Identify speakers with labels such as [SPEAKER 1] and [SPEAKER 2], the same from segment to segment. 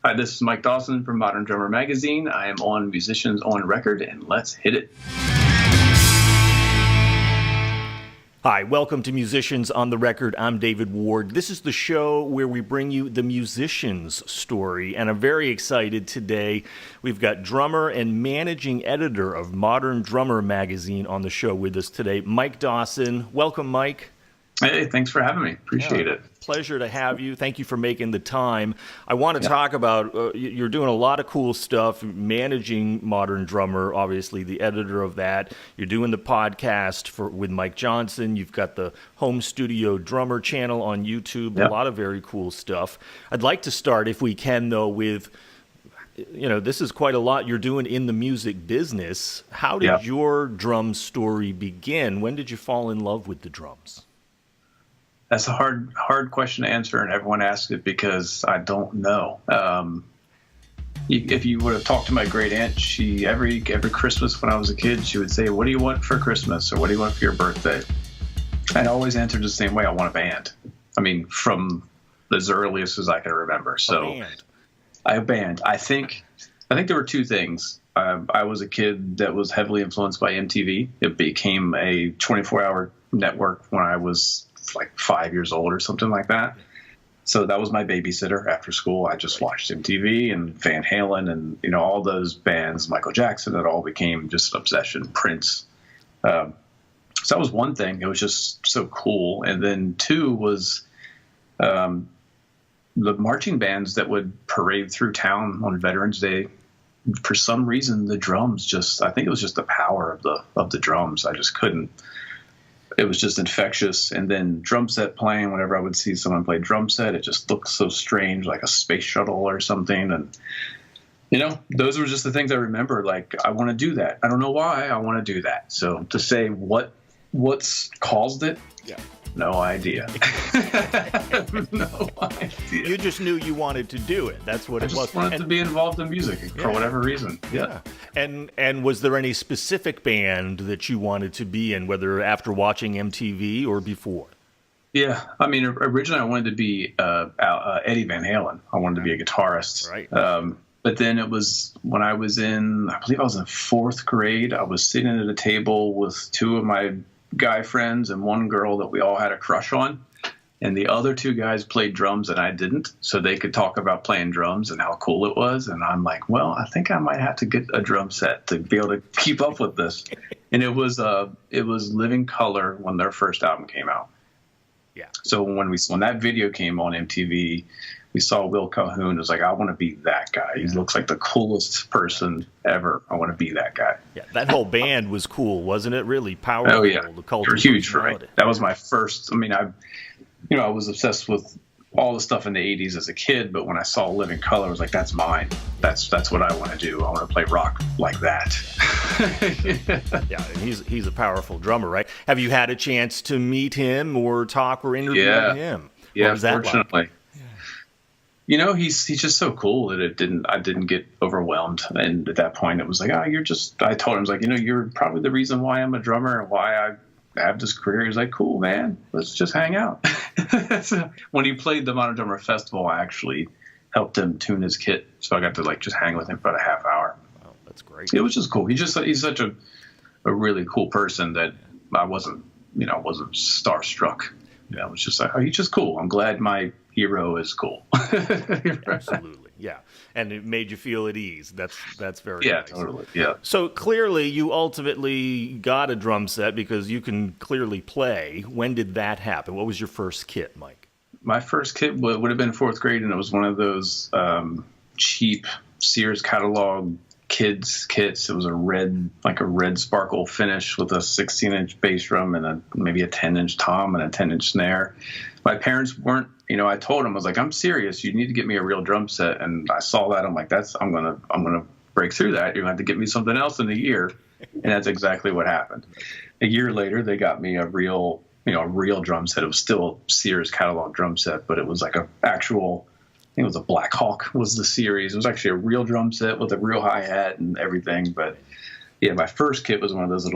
[SPEAKER 1] Hi, this is Mike Dawson from Modern Drummer Magazine. I am on Musicians on Record, and let's hit it.
[SPEAKER 2] Hi, welcome to Musicians on the Record. I'm David Ward. This is the show where we bring you the musician's story, and I'm very excited today. We've got drummer and managing editor of Modern Drummer Magazine on the show with us today, Mike Dawson. Welcome, Mike.
[SPEAKER 1] Hey, thanks for having me. Appreciate it.
[SPEAKER 2] Pleasure to have you. Thank you for making the time. I want to talk about, you're doing a lot of cool stuff, managing Modern Drummer, obviously the editor of that. You're doing the podcast with Mike Johnson. You've got the Home Studio Drummer channel on YouTube, a lot of very cool stuff. I'd like to start, if we can, though, with, this is quite a lot you're doing in the music business. How did your drum story begin? When did you fall in love with the drums?
[SPEAKER 1] That's a hard question to answer, and everyone asks it because I don't know. If you would have talked to my great aunt, she every Christmas when I was a kid, she would say, "What do you want for Christmas?" or "What do you want for your birthday?" And I always answered the same way: I want a band. I mean, from as earliest as I can remember. So, a band. I think there were two things. I was a kid that was heavily influenced by MTV. It became a 24-hour network when I was like 5 years old or something like that. So that was my babysitter after school. I just watched MTV and Van Halen and, all those bands, Michael Jackson, it all became just an obsession. Prince. So that was one thing. It was just so cool. And then two was the marching bands that would parade through town on Veterans Day. For some reason, the drums I think it was just the power of the drums. I just couldn't. It was just infectious. And then drum set playing, whenever I would see someone play drum set, it just looked so strange, like a space shuttle or something. And, those were just the things I remember. Like, I want to do that. I don't know why I want to do that. So to say what's caused it, no idea. No idea.
[SPEAKER 2] You just knew you wanted to do it. That's what it was.
[SPEAKER 1] I just wanted to be involved in music for whatever reason. Yeah.
[SPEAKER 2] And was there any specific band that you wanted to be in, whether after watching MTV or before?
[SPEAKER 1] Yeah. I mean, originally I wanted to be Eddie Van Halen. I wanted to be a guitarist.
[SPEAKER 2] Right.
[SPEAKER 1] But then it was when I was in fourth grade, I was sitting at a table with two of my guy friends and one girl that we all had a crush on, and the other two guys played drums and I didn't, so they could talk about playing drums and how cool it was. And I'm like, well, I think I might have to get a drum set to be able to keep up with this. And it was Living Colour when their first album came out. Yeah. So when that video came on MTV, we saw Will Calhoun. It was like, I want to be that guy. He looks like the coolest person ever. I want to be that guy.
[SPEAKER 2] Yeah, that whole band was cool, wasn't it? Really powerful.
[SPEAKER 1] Oh, yeah.
[SPEAKER 2] The culture
[SPEAKER 1] they were huge for me. That was my first. I mean, I was obsessed with all the stuff in the 80s as a kid, but when I saw Living Colour, I was like, that's mine. That's what I want to do. I want to play rock like that.
[SPEAKER 2] Yeah, and he's a powerful drummer, right? Have you had a chance to meet him or talk or interview him?
[SPEAKER 1] Yeah,
[SPEAKER 2] what was that
[SPEAKER 1] fortunately.
[SPEAKER 2] Like?
[SPEAKER 1] He's just so cool that I didn't get overwhelmed. And at that point, it was like, I told him, I was like, you're probably the reason why I'm a drummer and why I have this career. He's like, cool, man, let's just hang out. So when he played the Modern Drummer Festival, I actually helped him tune his kit. So I got to just hang with him for about a half hour.
[SPEAKER 2] Wow, that's great.
[SPEAKER 1] It was just cool. He's such a really cool person that I wasn't starstruck. It was just like, oh, he's just cool. I'm glad my hero is cool.
[SPEAKER 2] Absolutely, yeah. And it made you feel at ease. That's very nice.
[SPEAKER 1] Yeah, totally, yeah.
[SPEAKER 2] So clearly you ultimately got a drum set because you can clearly play. When did that happen? What was your first kit, Mike?
[SPEAKER 1] My first kit would have been fourth grade, and it was one of those cheap Sears catalog kids kits. It was a red sparkle finish with a 16-inch bass drum and maybe a 10-inch tom and a 10-inch snare. My parents weren't, I told them, I was like, I'm serious. You need to get me a real drum set. And I saw that. I'm like, I'm gonna break through that. You're gonna have to get me something else in a year. And that's exactly what happened. A year later, they got me a real drum set. It was still a Sears catalog drum set, but it was like I think it was a Black Hawk was the series. It was actually a real drum set with a real hi-hat and everything. But yeah, my first kit was one of those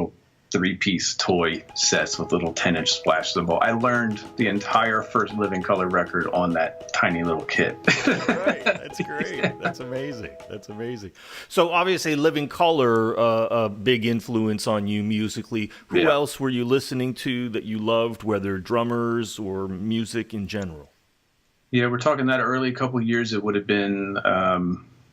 [SPEAKER 1] 3-piece toy sets with little 10-inch splash cymbal. I learned the entire first Living Color record on that tiny little kit.
[SPEAKER 2] Right. That's great. That's amazing. That's amazing. So obviously Living Color, a big influence on you musically. Who else were you listening to that you loved, whether drummers or music in general?
[SPEAKER 1] Yeah, we're talking that early couple of years. It would have been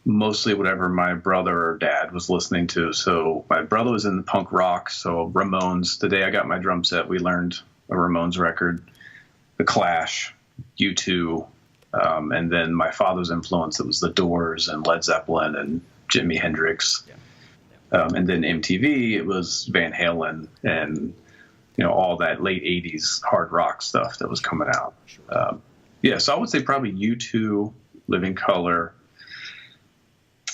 [SPEAKER 1] mostly whatever my brother or dad was listening to. So my brother was in the punk rock, so Ramones. The day I got my drum set, we learned a Ramones record, The Clash, U2, and then my father's influence, it was The Doors and Led Zeppelin and Jimi Hendrix. And then MTV, it was Van Halen and, all that late 80s hard rock stuff that was coming out. So I would say probably U2, Living Color,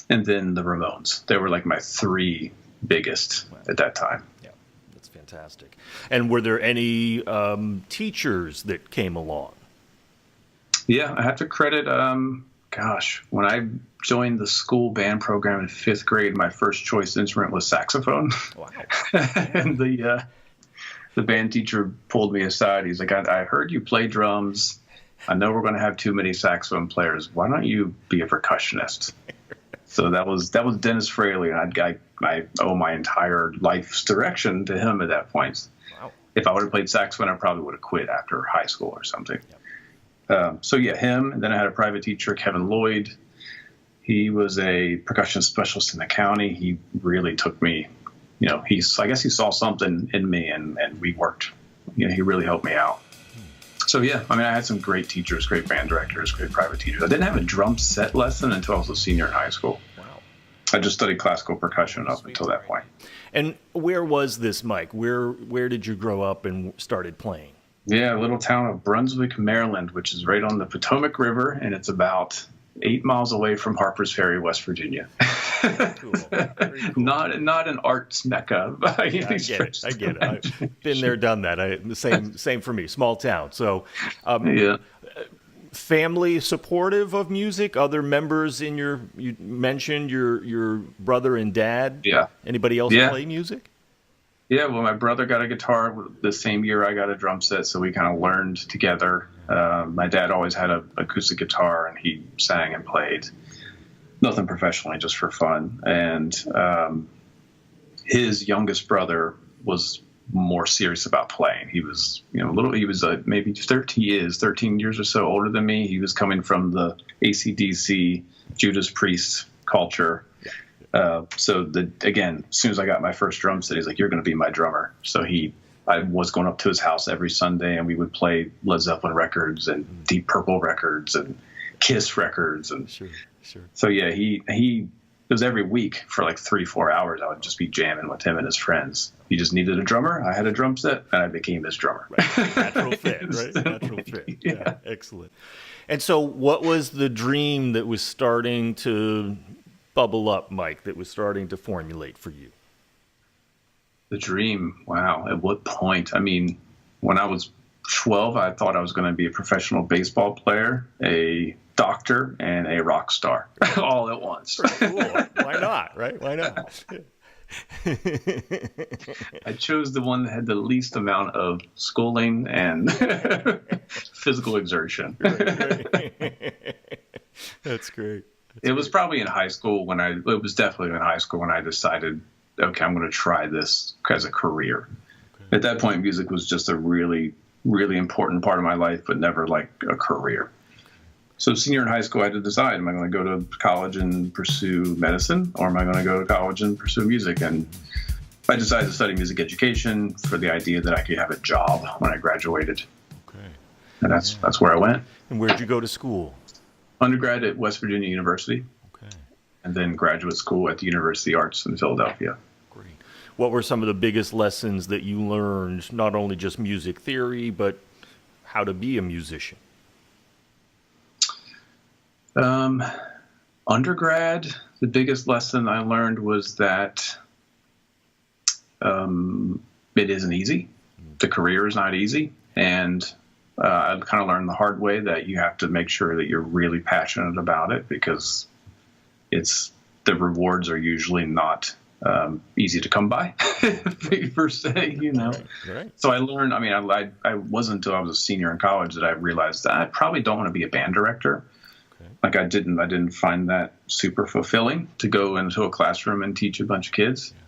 [SPEAKER 1] and then the Ramones. They were like my 3 biggest at that time.
[SPEAKER 2] Yeah, that's fantastic. And were there any teachers that came along?
[SPEAKER 1] Yeah, I have to credit, when I joined the school band program in 5th grade, my first choice instrument was saxophone. Wow. And the band teacher pulled me aside. He's like, I heard you play drums. I know we're going to have too many saxophone players. Why don't you be a percussionist? So that was Dennis Fraley, and I owe my entire life's direction to him at that point. Wow. If I would have played saxophone, I probably would have quit after high school or something. Yep. Him. And then I had a private teacher, Kevin Lloyd. He was a percussion specialist in the county. He really took me, I guess he saw something in me, and we worked. He really helped me out. So, I had some great teachers, great band directors, great private teachers. I didn't have a drum set lesson until I was a senior in high school. Wow. I just studied classical percussion up until that point.
[SPEAKER 2] And where was this, Mike? Where did you grow up and started playing? Yeah,
[SPEAKER 1] a little town of Brunswick, Maryland, which is right on the Potomac River, and it's about 8 miles away from Harper's Ferry, West Virginia.
[SPEAKER 2] Cool. Very cool.
[SPEAKER 1] Not an arts mecca by any stretch.
[SPEAKER 2] I get it. I've been there, done that. Same for me. Small town. So, family supportive of music. Other members in you mentioned your brother and dad.
[SPEAKER 1] Yeah.
[SPEAKER 2] Anybody else play music?
[SPEAKER 1] Yeah. Well, my brother got a guitar the same year I got a drum set, so we kind of learned together. My dad always had an acoustic guitar, and he sang and played. Nothing professionally, just for fun. And his youngest brother was more serious about playing. He was, he was maybe 13 years or so older than me. He was coming from the AC/DC Judas Priest culture. Again, as soon as I got my first drum set, he's like, "You're going to be my drummer." So I was going up to his house every Sunday, and we would play Led Zeppelin records and Deep Purple records and Kiss records. And
[SPEAKER 2] sure.
[SPEAKER 1] So it was every week for like 3-4 hours. I would just be jamming with him and his friends. He just needed a drummer. I had a drum set, and I became his drummer.
[SPEAKER 2] Right. Natural fit, right? Natural fit. Yeah, excellent. And so what was the dream that was starting to bubble up, Mike, that was starting to formulate for you?
[SPEAKER 1] The dream, wow. At what point? When I was 12, I thought I was going to be a professional baseball player, a doctor, and a rock star all at once.
[SPEAKER 2] Cool. Why not, right? Why not?
[SPEAKER 1] I chose the one that had the least amount of schooling and physical exertion.
[SPEAKER 2] Right. That's great.
[SPEAKER 1] It was probably in high school it was definitely in high school when I decided, okay, I'm going to try this as a career. Okay. At that point, music was just a really, really important part of my life, but never like a career. So senior in high school, I had to decide, am I going to go to college and pursue medicine, or am I going to go to college and pursue music? And I decided to study music education for the idea that I could have a job when I graduated. Okay. And that's where I went.
[SPEAKER 2] And where'd you go to school?
[SPEAKER 1] Undergrad at West Virginia University. Okay. And then graduate school at the University of Arts in Philadelphia.
[SPEAKER 2] Great. What were some of the biggest lessons that you learned, not only just music theory, but how to be a musician?
[SPEAKER 1] Undergrad, the biggest lesson I learned was that it isn't easy. The career is not easy. And I kind of learned the hard way that you have to make sure that you're really passionate about it, because the rewards are usually not easy to come by, per se, you know.
[SPEAKER 2] Right.
[SPEAKER 1] So I learned. I mean, I wasn't until I was a senior in college that I realized that I probably don't want to be a band director.
[SPEAKER 2] Okay.
[SPEAKER 1] Like I didn't find that super fulfilling to go into a classroom and teach a bunch of kids.
[SPEAKER 2] Yeah.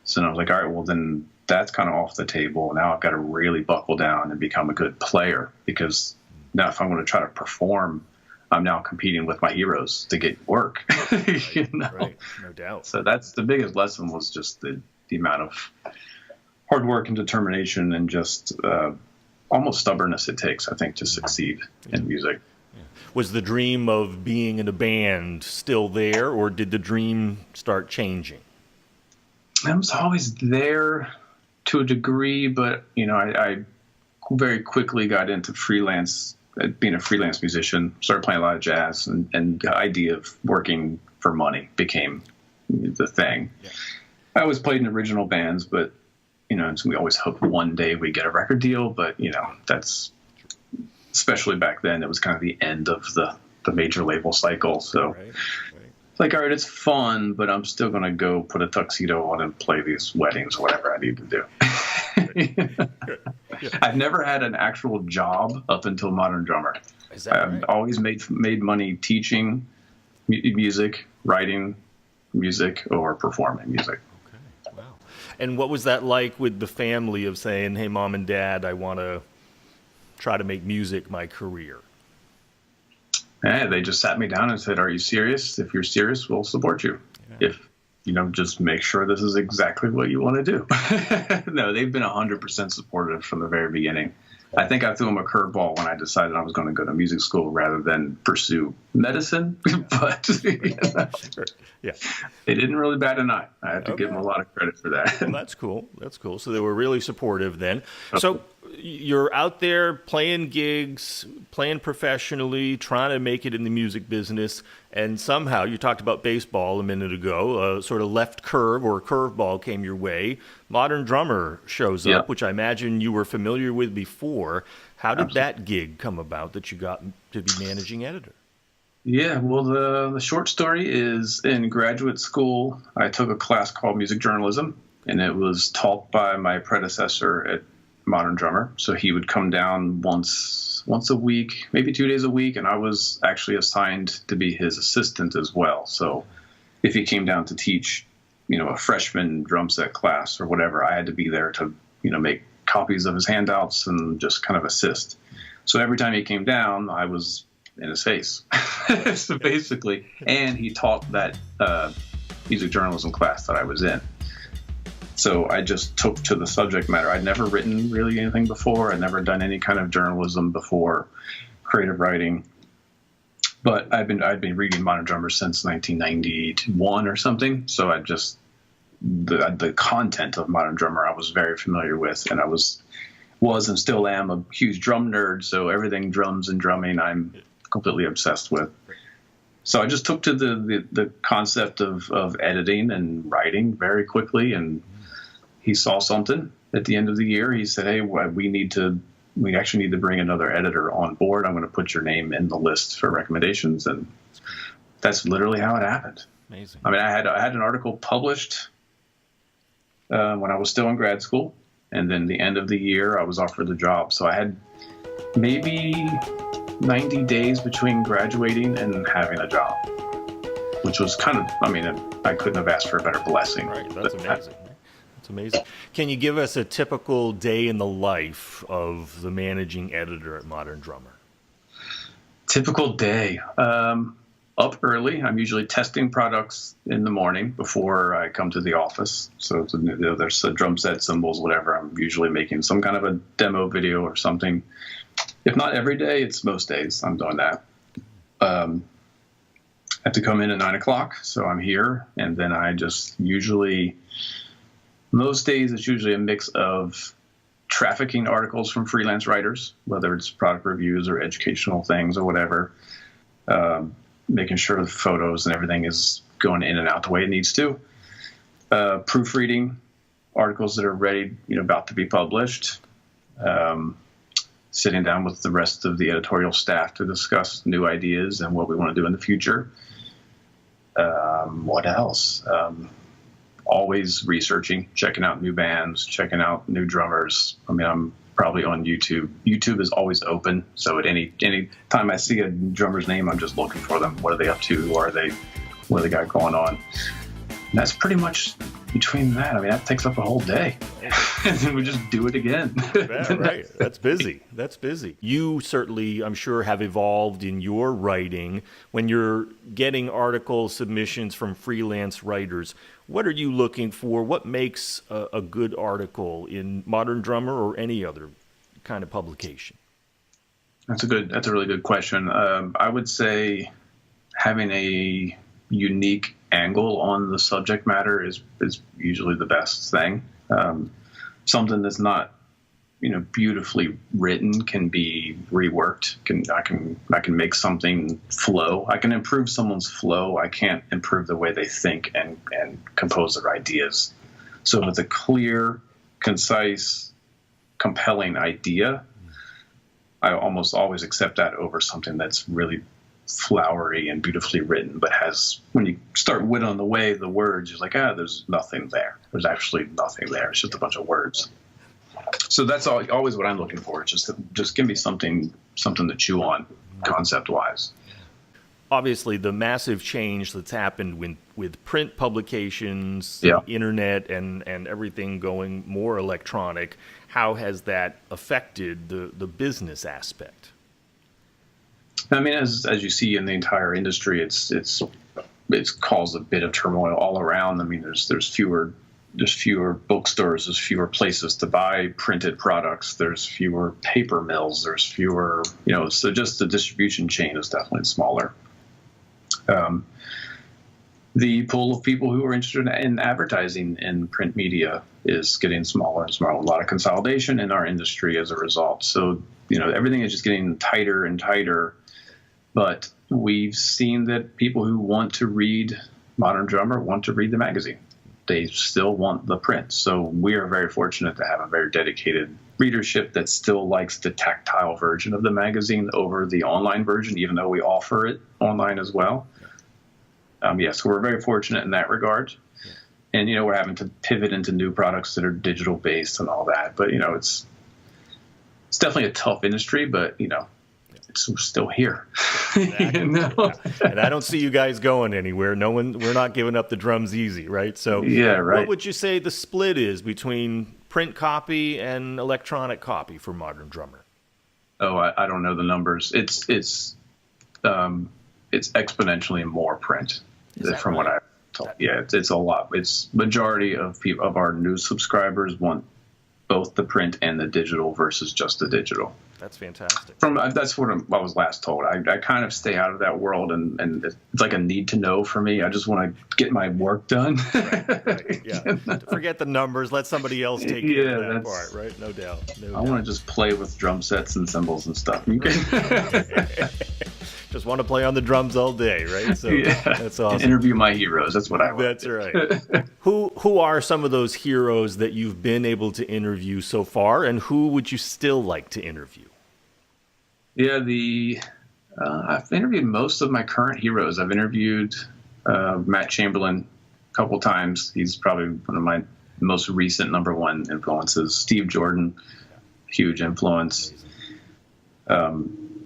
[SPEAKER 1] So I was like, all right, well then that's kind of off the table. Now I've got to really buckle down and become a good player, because now if I'm going to try to perform, I'm now competing with my heroes to get work. You know?
[SPEAKER 2] Right, no doubt.
[SPEAKER 1] So that's the biggest lesson, was just the amount of hard work and determination and just almost stubbornness it takes, I think, to succeed in music.
[SPEAKER 2] Yeah. Was the dream of being in a band still there, or did the dream start changing?
[SPEAKER 1] I was always there to a degree, but, you know, I very quickly got into being a freelance musician, started playing a lot of jazz, and the idea of working for money became the thing. Yeah. I always played in original bands, but, you know, we always hoped one day we'd get a record deal, but, you know, that's, especially back then, it was kind of the end of the major label cycle. So it's like, all right, it's fun, but I'm still going to go put a tuxedo on and play these weddings, whatever I need to do. Yeah. I've never had an actual job up until Modern Drummer.
[SPEAKER 2] Is that
[SPEAKER 1] I've always made money teaching music, writing music, or performing music.
[SPEAKER 2] Okay, wow. And what was that like with the family of saying, hey, Mom and Dad, I want to try to make music my career?
[SPEAKER 1] Yeah, they just sat me down and said, are you serious? If you're serious, we'll support you. Yeah. If, you know, just make sure this is exactly what you want to do. No, they've been 100% supportive from the very beginning. I think I threw them a curveball when I decided I was going to go to music school rather than pursue medicine. But you know,
[SPEAKER 2] yeah,
[SPEAKER 1] they didn't really bat an eye. I have to give them a lot of credit for that.
[SPEAKER 2] Well, that's cool. That's cool. So they were really supportive then. So you're out there playing gigs, playing professionally, trying to make it in the music business, and somehow, you talked about baseball a minute ago, sort of left curve or curveball came your way. Modern Drummer shows up, which I imagine you were familiar with before. How did that gig come about that you got to be managing editor? Yeah,
[SPEAKER 1] well, the short story is, in graduate school, I took a class called music journalism, and it was taught by my predecessor at Modern Drummer. So he would come down once a week, maybe 2 days a week, and I was actually assigned to be his assistant as well. So if he came down to teach, you know, a freshman drum set class or whatever, I had to be there to, you know, make copies of his handouts and just kind of assist. So every time he came down, I was in his face. So basically, and he taught that music journalism class that I was in. So I just took to the subject matter. I'd never written really anything before. I'd never done any kind of journalism before, creative writing. But I'd been reading Modern Drummer since 1991 or something. So I just, the content of Modern Drummer I was very familiar with, and I was and still am a huge drum nerd. So everything drums and drumming I'm completely obsessed with. So I just took to the concept of editing and writing very quickly, and he saw something at the end of the year. He said, hey, we actually need to bring another editor on board. I'm going to put your name in the list for recommendations. And that's literally how it happened.
[SPEAKER 2] Amazing.
[SPEAKER 1] I mean, I had an article published when I was still in grad school. And then the end of the year, I was offered the job. So I had maybe 90 days between graduating and having a job, which was kind of, I mean, I couldn't have asked for a better blessing.
[SPEAKER 2] Right, that's amazing. That's amazing. Can you give us a typical day in the life of the managing editor at Modern Drummer?
[SPEAKER 1] Typical day. Up early. I'm usually testing products in the morning before I come to the office. So there's the drum set, cymbals, whatever. I'm usually making some kind of a demo video or something. If not every day, it's most days I'm doing that. I have to come in at 9 o'clock, so I'm here. And then I just usually, most days, it's usually a mix of trafficking articles from freelance writers, whether it's product reviews or educational things or whatever, making sure the photos and everything is going in and out the way it needs to. Proofreading articles that are ready, about to be published. Sitting down with the rest of the editorial staff to discuss new ideas and what we want to do in the future. What else? always researching, checking out new bands, checking out new drummers. I mean, I'm probably on YouTube. YouTube is always open, so at any time I see a drummer's name, I'm just looking for them. What are they up to? Who are they? What do they got going on? And that's pretty much between that. I mean, that takes up a whole day. And then we just do it again.
[SPEAKER 2] Yeah, right. That's busy. That's busy. You certainly, I'm sure, have evolved in your writing. When you're getting article submissions from freelance writers, what are you looking for? What makes a good article in Modern Drummer or any other kind of publication?
[SPEAKER 1] That's a really good question. I would say having a unique angle on the subject matter is usually the best thing. Something that's not, beautifully written can be reworked. I can make something flow. I can improve someone's flow. I can't improve the way they think and compose their ideas. So if it's a clear, concise, compelling idea, I almost always accept that over something that's really flowery and beautifully written, but when you start whittling away the words, you're like, there's nothing there. There's actually nothing there. It's just a bunch of words. So that's always what I'm looking for. It's just give me something to chew on, concept-wise.
[SPEAKER 2] Obviously, the massive change that's happened with print publications,
[SPEAKER 1] yeah.
[SPEAKER 2] the internet, and everything going more electronic, how has that affected the business aspect?
[SPEAKER 1] I mean, as you see in the entire industry, it's caused a bit of turmoil all around. I mean, there's fewer bookstores, there's fewer places to buy printed products, there's fewer paper mills, there's fewer, so just the distribution chain is definitely smaller. The pool of people who are interested in advertising in print media is getting smaller and smaller. A lot of consolidation in our industry as a result. So, everything is just getting tighter and tighter. But we've seen that people who want to read Modern Drummer want to read the magazine. They still want the print. So we are very fortunate to have a very dedicated readership that still likes the tactile version of the magazine over the online version, even though we offer it online as well. So we're very fortunate in that regard. And, we're having to pivot into new products that are digital based and all that. But, it's definitely a tough industry, but, it's still here.
[SPEAKER 2] Exactly. Yeah. And I don't see you guys going anywhere. We're not giving up the drums easy, right? So
[SPEAKER 1] yeah, right.
[SPEAKER 2] What would you say the split is between print copy and electronic copy for Modern Drummer?
[SPEAKER 1] Oh, I don't know the numbers. It's exponentially more print from what I've told. Yeah, it's a lot. It's majority of our new subscribers want both the print and the digital versus just the digital.
[SPEAKER 2] That's fantastic.
[SPEAKER 1] That's what I was last told. I kind of stay out of that world, and it's like a need to know for me. I just want to get my work done.
[SPEAKER 2] Right. Yeah. Forget the numbers. Let somebody else take care of that part, right? No doubt. I
[SPEAKER 1] want to just play with drum sets and cymbals and stuff.
[SPEAKER 2] Just want to play on the drums all day, right? So that's awesome.
[SPEAKER 1] And interview my heroes. That's what I want.
[SPEAKER 2] That's right. Who are some of those heroes that you've been able to interview so far, and who would you still like to interview?
[SPEAKER 1] Yeah, I've interviewed most of my current heroes. I've interviewed Matt Chamberlain a couple times. He's probably one of my most recent number one influences. Steve Jordan, huge influence. Glenn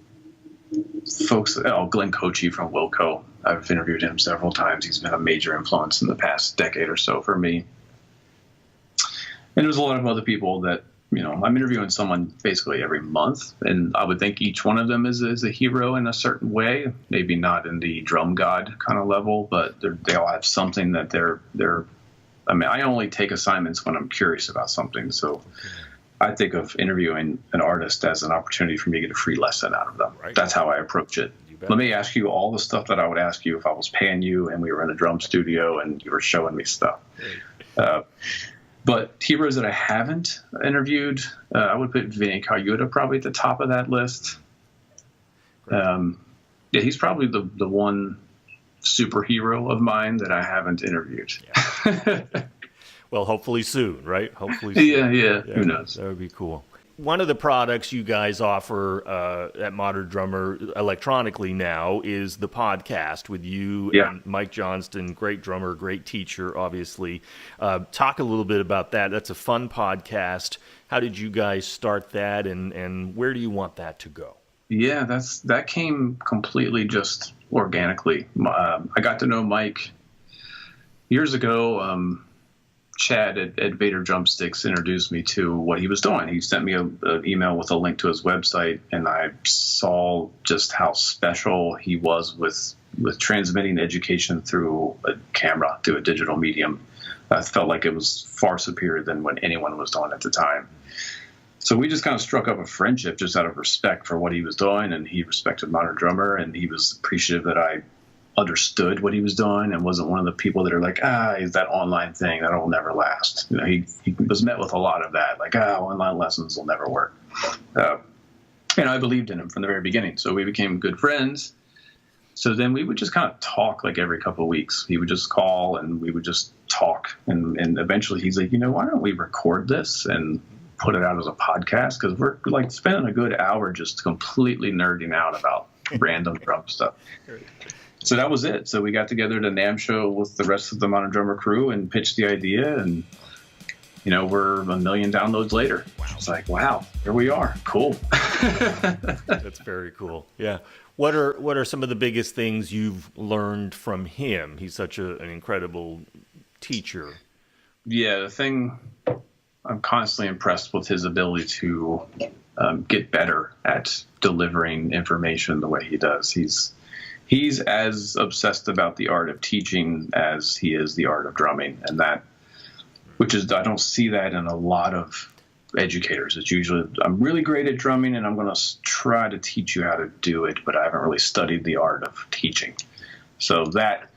[SPEAKER 1] Kochi from Wilco. I've interviewed him several times. He's been a major influence in the past decade or so for me. And there's a lot of other people that, I'm interviewing someone basically every month, and I would think each one of them is a hero in a certain way, maybe not in the drum god kind of level, but they all have something that I only take assignments when I'm curious about something. So I think of interviewing an artist as an opportunity for me to get a free lesson out of them. Right. That's how I approach it. Let me ask you all the stuff that I would ask you if I was paying you and we were in a drum studio and you were showing me stuff. Right. But heroes that I haven't interviewed, I would put Vinny Cayuta probably at the top of that list. He's probably the one superhero of mine that I haven't interviewed.
[SPEAKER 2] Yeah. Well, hopefully soon, right? Hopefully soon.
[SPEAKER 1] Yeah. Who knows?
[SPEAKER 2] That would be cool. one of the products you guys offer at Modern Drummer electronically now is the podcast with you and Mike Johnston, great drummer, great teacher, obviously. Talk a little bit about that. That's a fun podcast. How did you guys start that, and where do you want that to go?
[SPEAKER 1] Yeah, that came completely just organically. I got to know Mike years ago. Chad at Vader Drumsticks introduced me to what he was doing. He sent me an email with a link to his website, and I saw just how special he was with transmitting education through a camera, through a digital medium. I felt like it was far superior than what anyone was doing at the time. So we just kind of struck up a friendship just out of respect for what he was doing, and he respected Modern Drummer, and he was appreciative that I understood what he was doing and wasn't one of the people that are like, is that online thing that'll never last. You know, he was met with a lot of that, like, online lessons will never work. And I believed in him from the very beginning. So we became good friends. So then we would just kind of talk like every couple of weeks. He would just call and we would just talk. And eventually he's like, why don't we record this and put it out as a podcast? Because we're like spending a good hour just completely nerding out about random drum stuff. So that was it. So we got together at a NAMM show with the rest of the Modern Drummer crew and pitched the idea, and we're 1 million downloads later. Wow. It's like, wow, here we are. Cool.
[SPEAKER 2] That's very cool. Yeah. What are some of the biggest things you've learned from him? He's such an incredible teacher.
[SPEAKER 1] Yeah, the thing I'm constantly impressed with his ability to get better at delivering information the way he does. He's as obsessed about the art of teaching as he is the art of drumming, and I don't see that in a lot of educators. It's usually, I'm really great at drumming and I'm going to try to teach you how to do it, but I haven't really studied the art of teaching. So that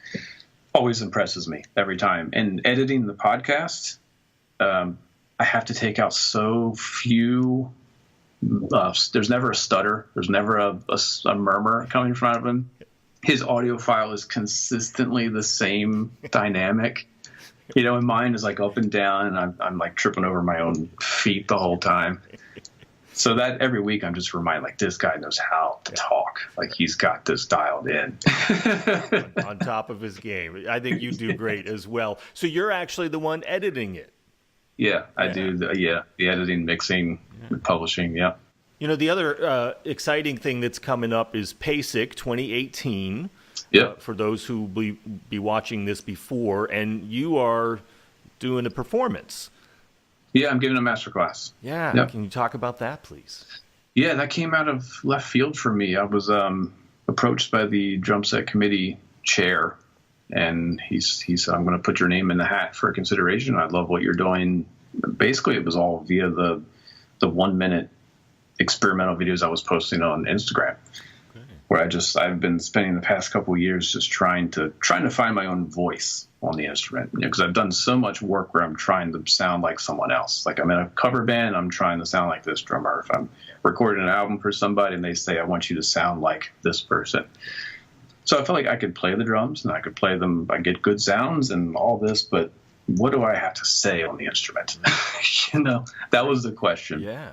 [SPEAKER 1] always impresses me every time. And editing the podcast, I have to take out so few. There's never a stutter. There's never a murmur coming from out of him. His audio file is consistently the same dynamic. And mine is like up and down, and I'm like tripping over my own feet the whole time. So that every week I'm just reminded, like, this guy knows how to talk. Like, he's got this dialed in.
[SPEAKER 2] On top of his game. I think you do great as well. So you're actually the one editing it.
[SPEAKER 1] Yeah, I do. The editing, mixing, publishing. Yeah.
[SPEAKER 2] The other exciting thing that's coming up is PASIC 2018.
[SPEAKER 1] Yep.
[SPEAKER 2] For those who be watching this before, and you are doing a performance.
[SPEAKER 1] Yeah, I'm giving a masterclass.
[SPEAKER 2] Yeah.
[SPEAKER 1] Yep.
[SPEAKER 2] Can you talk about that, please?
[SPEAKER 1] Yeah, that came out of left field for me. I was approached by the drum set committee chair, and he said, I'm going to put your name in the hat for consideration. I love what you're doing. Basically, it was all via the 1 minute experimental videos I was posting on Instagram, where I've been spending the past couple of years just trying to find my own voice on the instrument, because I've done so much work where I'm trying to sound like someone else. Like, I'm in a cover band, I'm trying to sound like this drummer. If I'm recording an album for somebody and they say, I want you to sound like this person. So I felt like I could play the drums and I could play them, I get good sounds and all this, but what do I have to say on the instrument? That was the question.
[SPEAKER 2] Yeah.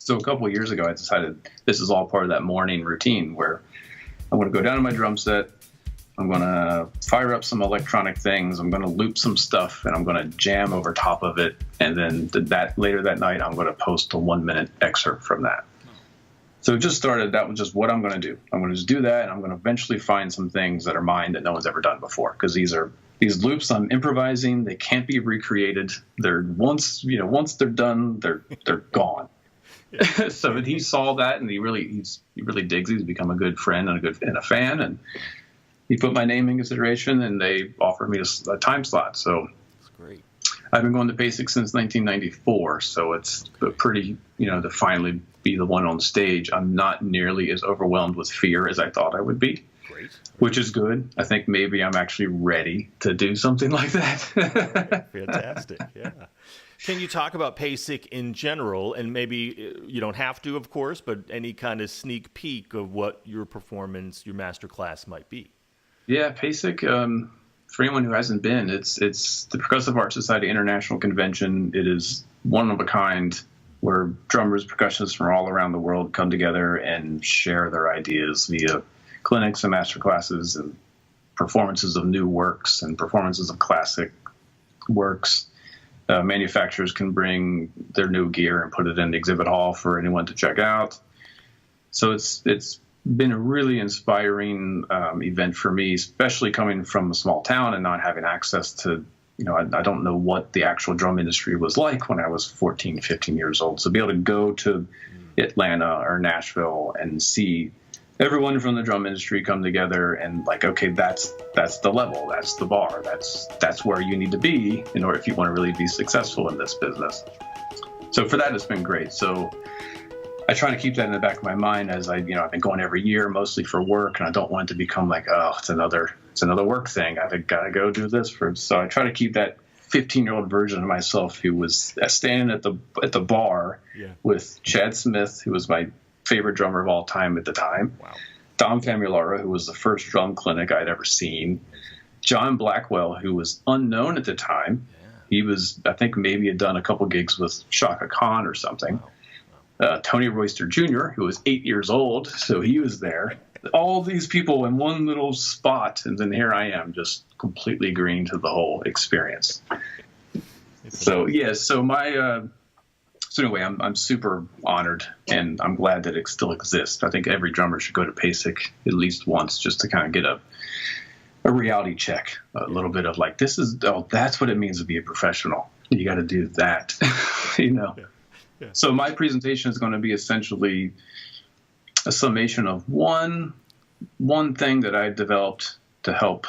[SPEAKER 1] So a couple of years ago, I decided this is all part of that morning routine where I'm going to go down to my drum set. I'm going to fire up some electronic things. I'm going to loop some stuff, and I'm going to jam over top of it. And then later that night, I'm going to post a 1 minute excerpt from that. So it just started. That was just what I'm going to do. I'm going to just do that, and I'm going to eventually find some things that are mine that no one's ever done before. Because these loops I'm improvising. They can't be recreated. They're once they're done, they're gone. So he saw that, and he really digs it. He's become a good friend and a fan, and he put my name in consideration, and they offered me a time slot. So
[SPEAKER 2] that's great.
[SPEAKER 1] I've been going to PASIC since 1994, so it's pretty, to finally be the one on stage. I'm not nearly as overwhelmed with fear as I thought I would be.
[SPEAKER 2] Great.
[SPEAKER 1] Which is good. I think maybe I'm actually ready to do something like that.
[SPEAKER 2] Fantastic. Yeah. Can you talk about PASIC in general, and maybe you don't have to, of course, but any kind of sneak peek of what your performance, your master class might be?
[SPEAKER 1] Yeah, PASIC, for anyone who hasn't been, it's the Percussive Art Society International Convention. It is one of a kind, where drummers, percussionists from all around the world come together and share their ideas via clinics and master classes and performances of new works and performances of classic works. Manufacturers can bring their new gear and put it in the exhibit hall for anyone to check out. So it's been a really inspiring event for me, especially coming from a small town and not having access to, I don't know what the actual drum industry was like when I was 14, 15 years old. So be able to go to Atlanta or Nashville and see everyone from the drum industry come together and like, okay, that's the level, that's the bar, that's where you need to be in order if you want to really be successful in this business. So for that, it's been great. So I try to keep that in the back of my mind as I've been going every year, mostly for work, and I don't want it to become like, oh, it's another work thing. I've got to go do this so I try to keep that 15-year-old version of myself who was standing at the bar with Chad Smith, who was my favorite drummer of all time at the time.
[SPEAKER 2] Wow.
[SPEAKER 1] Dom Famularo, who was the first drum clinic I'd ever seen. John Blackwell, who was unknown at the time. Yeah. He was, I think, maybe had done a couple gigs with Shaka Khan or something. Wow. Tony Royster Jr., who was 8 years old, so he was there. All these people in one little spot, and then here I am, just completely green to the whole experience. So anyway, I'm super honored, and I'm glad that it still exists. I think every drummer should go to PASIC at least once just to kind of get a reality check, a little bit of like, that's what it means to be a professional. You got to do that, Yeah. So my presentation is going to be essentially a summation of one thing that I developed to help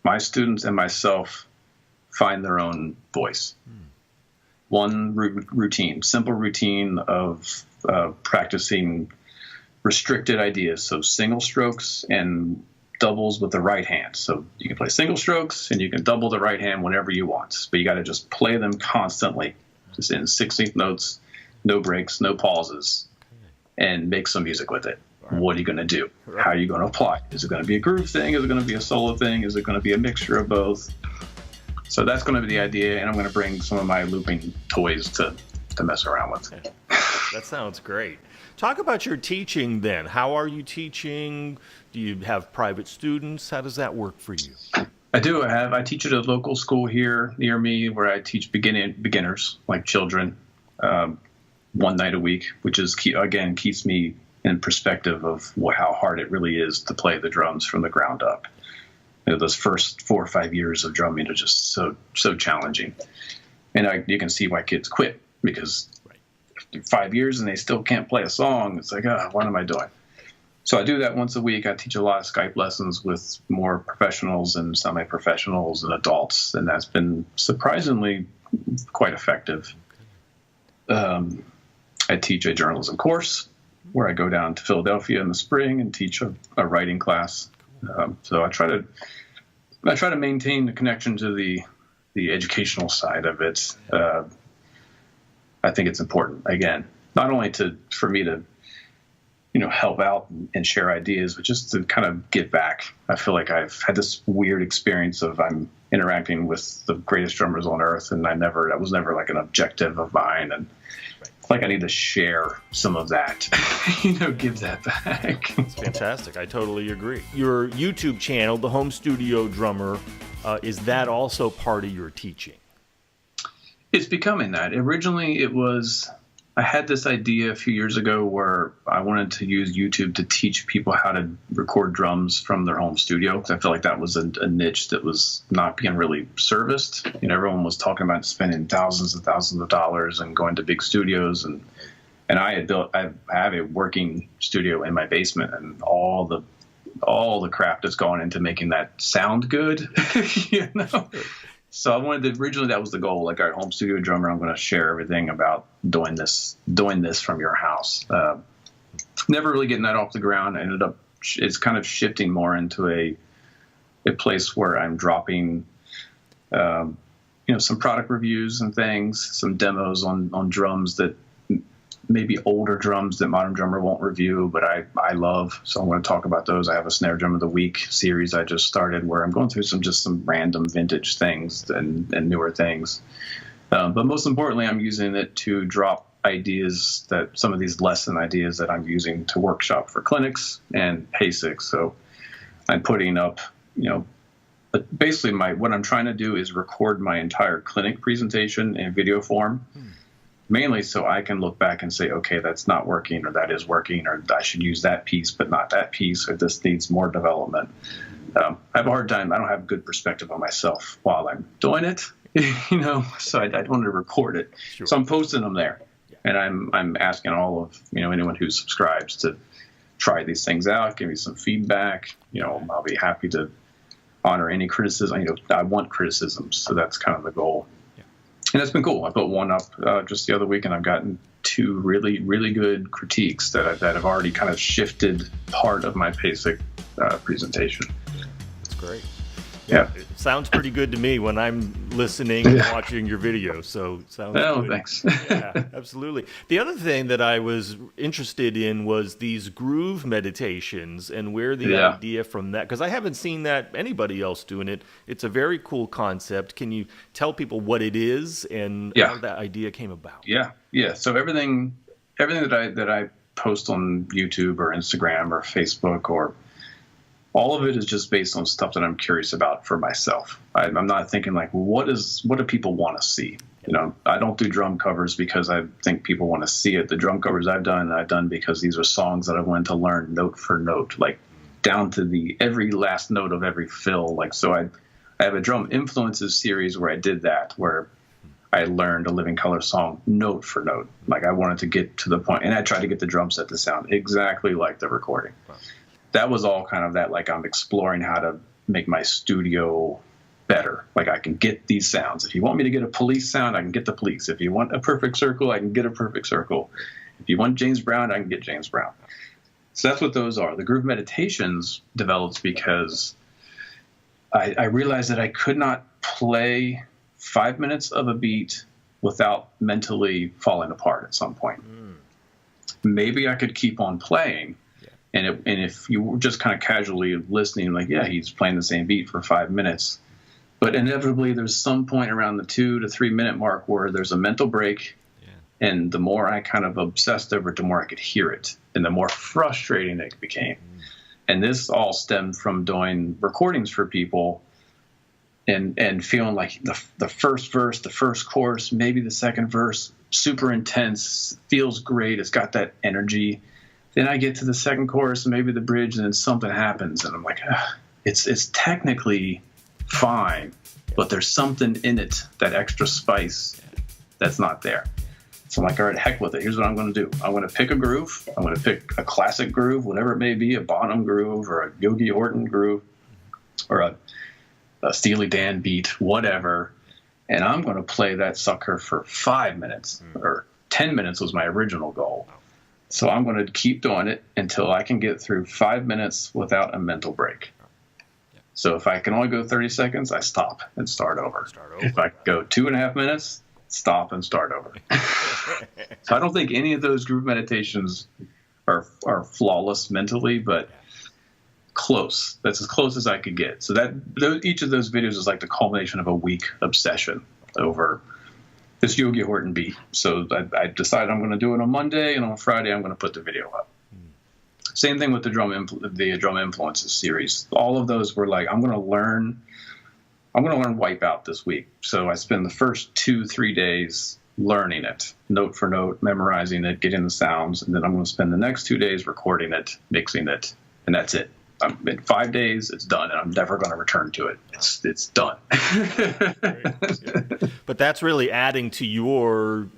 [SPEAKER 1] my students and myself find their own voice. One routine, simple routine of practicing restricted ideas. So single strokes and doubles with the right hand. So you can play single strokes and you can double the right hand whenever you want, but you got to just play them constantly, just in 16th notes, no breaks, no pauses, and make some music with it. Right. What are you going to do? Right. How are you going to apply? Is it going to be a groove thing? Is it going to be a solo thing? Is it going to be a mixture of both? So that's going to be the idea, and I'm going to bring some of my looping toys to mess around with.
[SPEAKER 2] That sounds great. Talk about your teaching then. How are you teaching? Do you have private students? How does that work for you?
[SPEAKER 1] I do. I teach at a local school here near me where I teach beginners, like children, one night a week, which is, again, keeps me in perspective of how hard it really is to play the drums from the ground up. Those first 4 or 5 years of drumming are just so challenging. And you can see why kids quit, because 5 years and they still can't play a song. It's like, what am I doing? So I do that once a week. I teach a lot of Skype lessons with more professionals and semi-professionals and adults, and that's been surprisingly quite effective. I teach a journalism course where I go down to Philadelphia in the spring and teach a writing class. So I try to maintain the connection to the educational side of it. I think it's important, again, not only for me to help out and share ideas, but just to kind of give back. I feel like I've had this weird experience of I'm interacting with the greatest drummers on earth, and that was never like an objective of mine, and like I need to share some of that, give that back.
[SPEAKER 2] It's fantastic. I totally agree. Your YouTube channel, The Home Studio Drummer, is that also part of your teaching?
[SPEAKER 1] It's becoming that. Originally, I had this idea a few years ago where I wanted to use YouTube to teach people how to record drums from their home studio, because I felt like that was a niche that was not being really serviced. Everyone was talking about spending thousands and thousands of dollars and going to big studios, and I have a working studio in my basement, and all the crap that's gone into making that sound good, So I originally that was the goal, like our home studio drummer, I'm going to share everything about doing this from your house. Never really getting that off the ground. It's kind of shifting more into a place where I'm dropping, some product reviews and things, some demos on drums that maybe older drums that Modern Drummer won't review, but I love. So I'm going to talk about those. I have a Snare Drum of the Week series I just started where I'm going through some random vintage things and newer things. But most importantly, I'm using it to drop ideas, that some of these lesson ideas that I'm using to workshop for clinics and PASIC. So I'm putting up, basically what I'm trying to do is record my entire clinic presentation in video form, mainly so I can look back and say, okay, that's not working, or that is working, or I should use that piece, but not that piece, or this needs more development. I have a hard time. I don't have a good perspective on myself while I'm doing it, so I want to record it. Sure. So I'm posting them there, and I'm asking all of, anyone who subscribes to try these things out, give me some feedback. I'll be happy to honor any criticism. I want criticisms, so that's kind of the goal. And it's been cool. I put one up just the other week, and I've gotten 2 really, really good critiques that have already kind of shifted part of my PASIC presentation.
[SPEAKER 2] That's great.
[SPEAKER 1] Yeah.
[SPEAKER 2] It sounds pretty good to me when I'm listening and watching your video. So it sounds good.
[SPEAKER 1] Thanks.
[SPEAKER 2] Yeah, absolutely. The other thing that I was interested in was these groove meditations and where the idea from that, because I haven't seen that anybody else doing it. It's a very cool concept. Can you tell people what it is and how that idea came about?
[SPEAKER 1] Yeah. So everything that I post on YouTube or Instagram or Facebook, or all of it is just based on stuff that I'm curious about for myself. I'm not thinking like, what do people want to see? I don't do drum covers because I think people want to see it. The drum covers I've done because these are songs that I wanted to learn note for note, like down to every last note of every fill. Like, so I have a drum influences series where I did that, where I learned a Living Color song note for note. Like, I wanted to get to the point, and I tried to get the drum set to sound exactly like the recording. Wow. That was all kind of that, like, I'm exploring how to make my studio better. Like, I can get these sounds. If you want me to get a police sound, I can get the police. If you want a perfect circle, I can get a perfect circle. If you want James Brown, I can get James Brown. So that's what those are. The groove meditations developed because I realized that I could not play 5 minutes of a beat without mentally falling apart at some point. Maybe I could keep on playing. And if you were just kind of casually listening, like, yeah, he's playing the same beat for 5 minutes. But inevitably, there's some point around the 2 to 3 minute mark where there's a mental break. Yeah. And the more I kind of obsessed over it, the more I could hear it. And the more frustrating it became. And this all stemmed from doing recordings for people and feeling like the first verse, the first chorus, maybe the second verse, super intense, feels great. It's got that energy. Then I get to the second chorus and maybe the bridge, and then something happens, and I'm like, it's technically fine, but there's something in it, that extra spice, that's not there. So I'm like, all right, heck with it. Here's what I'm going to do. I'm going to pick a groove. I'm going to pick a classic groove, whatever it may be, a Bonham groove or a Yogi Horton groove or a Steely Dan beat, whatever, and I'm going to play that sucker for 5 minutes, or 10 minutes was my original goal. So I'm going to keep doing it until I can get through 5 minutes without a mental break. So if I can only go 30 seconds, I stop and start over. If I go 2.5 minutes, stop and start over. So I don't think any of those group meditations are flawless mentally, but close. That's as close as I could get. So each of those videos is like the culmination of a week obsession over this Yogi Horton beat. So I decided I'm going to do it on Monday, and on Friday I'm going to put the video up. Same thing with the drum influences series. All of those were like, I'm going to learn Wipeout this week. So I spend the first 2-3 days learning it, note for note, memorizing it, getting the sounds, and then I'm going to spend the next 2 days recording it, mixing it, and that's it. In 5 days, it's done, and I'm never going to return to it. It's done.
[SPEAKER 2] But that's really adding to your